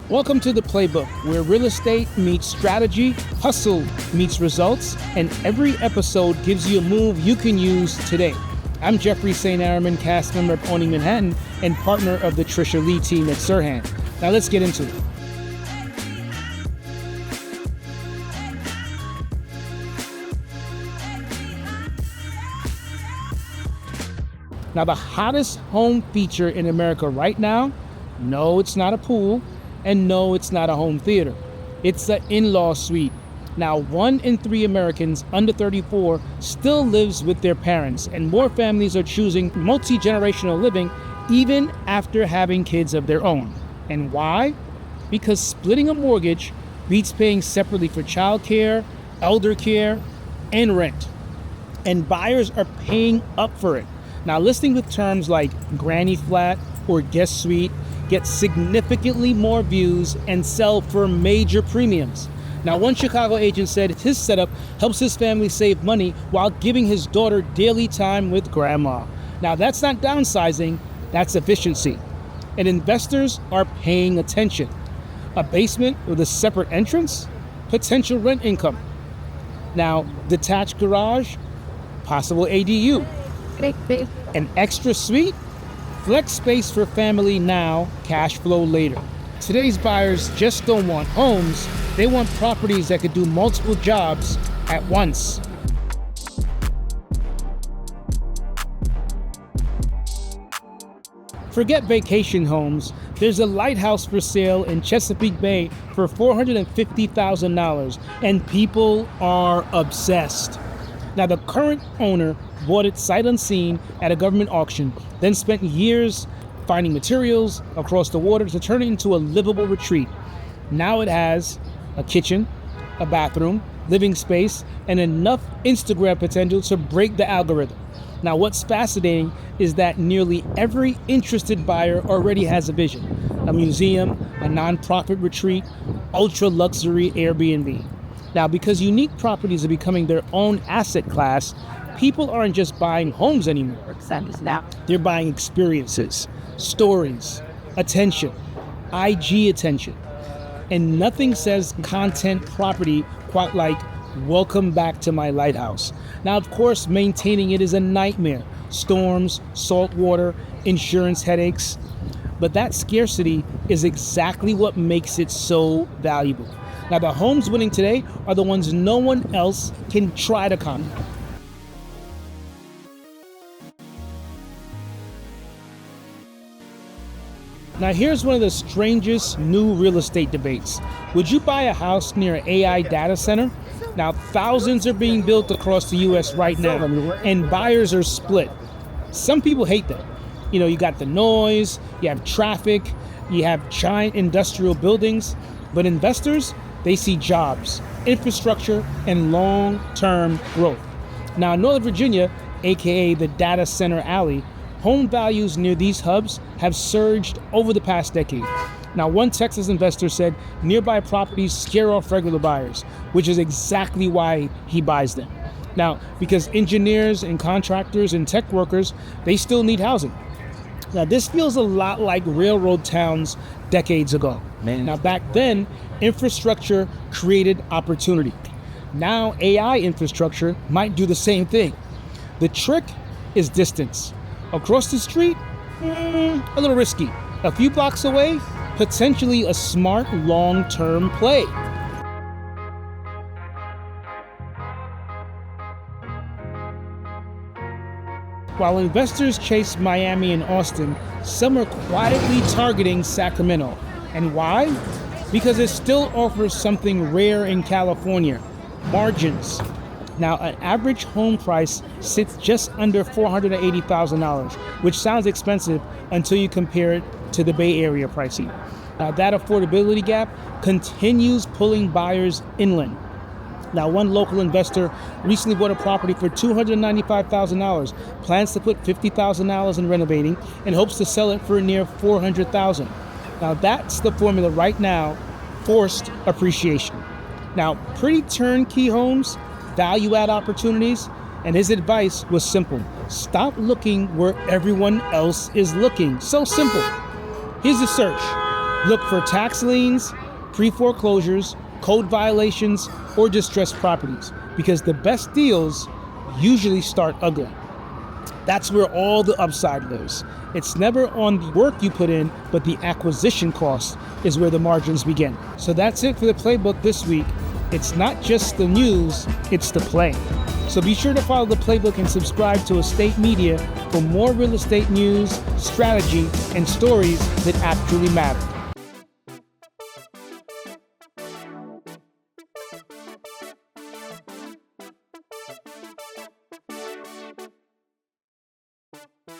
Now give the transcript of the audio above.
Welcome to the Playbook, where real estate meets strategy, hustle meets results, and every episode gives you a move you can use today. I'm Jeffrey St. Arromand, cast member of Owning Manhattan and partner of the Trisha Lee team at SERHANT. Now let's get into it. Now, the hottest home feature in America right now, no, it's not a pool, and no, it's not a home theater. It's the in-law suite. Now, 1 in 3 Americans under 34 still lives with their parents, and more families are choosing multi-generational living even after having kids of their own. And why? Because splitting a mortgage beats paying separately for childcare, elder care, and rent. And buyers are paying up for it. Now, listing with terms like granny flat or guest suite get significantly more views and sell for major premiums. Now, one Chicago agent said his setup helps his family save money while giving his daughter daily time with grandma. Now, that's not downsizing, that's efficiency. And investors are paying attention. A basement with a separate entrance? Potential rent income. Now, detached garage? Possible ADU. An extra suite? Flex space for family now, cash flow later. Today's buyers just don't want homes, they want properties that could do multiple jobs at once. Forget vacation homes. There's a lighthouse for sale in Chesapeake Bay for $450,000, and people are obsessed. Now, the current owner bought it sight unseen at a government auction, then spent years finding materials across the water to turn it into a livable retreat. Now it has a kitchen, a bathroom, living space, and enough Instagram potential to break the algorithm. Now, what's fascinating is that nearly every interested buyer already has a vision: a museum, a nonprofit retreat, ultra luxury Airbnb. Now, because unique properties are becoming their own asset class, people aren't just buying homes anymore. They're buying experiences, stories, attention, IG attention. And nothing says content property quite like welcome back to my lighthouse. Now, of course, maintaining it is a nightmare. Storms, salt water, insurance headaches. But that scarcity is exactly what makes it so valuable. Now, the homes winning today are the ones no one else can try to copy. Now, here's one of the strangest new real estate debates. Would you buy a house near an AI data center? Now, thousands are being built across the US right now, and buyers are split. Some people hate that. You got the noise, you have traffic, you have giant industrial buildings, but investors, they see jobs, infrastructure, and long-term growth. Now, in Northern Virginia, aka the Data Center Alley, home values near these hubs have surged over the past decade. Now, one Texas investor said nearby properties scare off regular buyers, which is exactly why he buys them. Now, because engineers and contractors and tech workers, they still need housing. Now, this feels a lot like railroad towns decades ago. Now, back then, infrastructure created opportunity. Now, AI infrastructure might do the same thing. The trick is distance. Across the street, a little risky. A few blocks away, potentially a smart long-term play. While investors chase Miami and Austin, some are quietly targeting Sacramento. And why? Because it still offers something rare in California: margins. Now, an average home price sits just under $480,000, which sounds expensive until you compare it to the Bay Area pricing. Now, that affordability gap continues pulling buyers inland. Now, one local investor recently bought a property for $295,000, plans to put $50,000 in renovating, and hopes to sell it for near $400,000. Now, that's the formula right now: forced appreciation. Now, pretty turnkey homes, value-add opportunities, and his advice was simple: stop looking where everyone else is looking. So simple. Here's the search: Look for tax liens, pre-foreclosures, code violations, or distressed properties, because the best deals usually start ugly. That's where all the upside lives. It's never on the work you put in, but the acquisition cost is where the margins begin. So that's it for the playbook this week. It's not just the news, it's the play. So be sure to follow the playbook and subscribe to Estate Media for more real estate news, strategy, and stories that actually matter.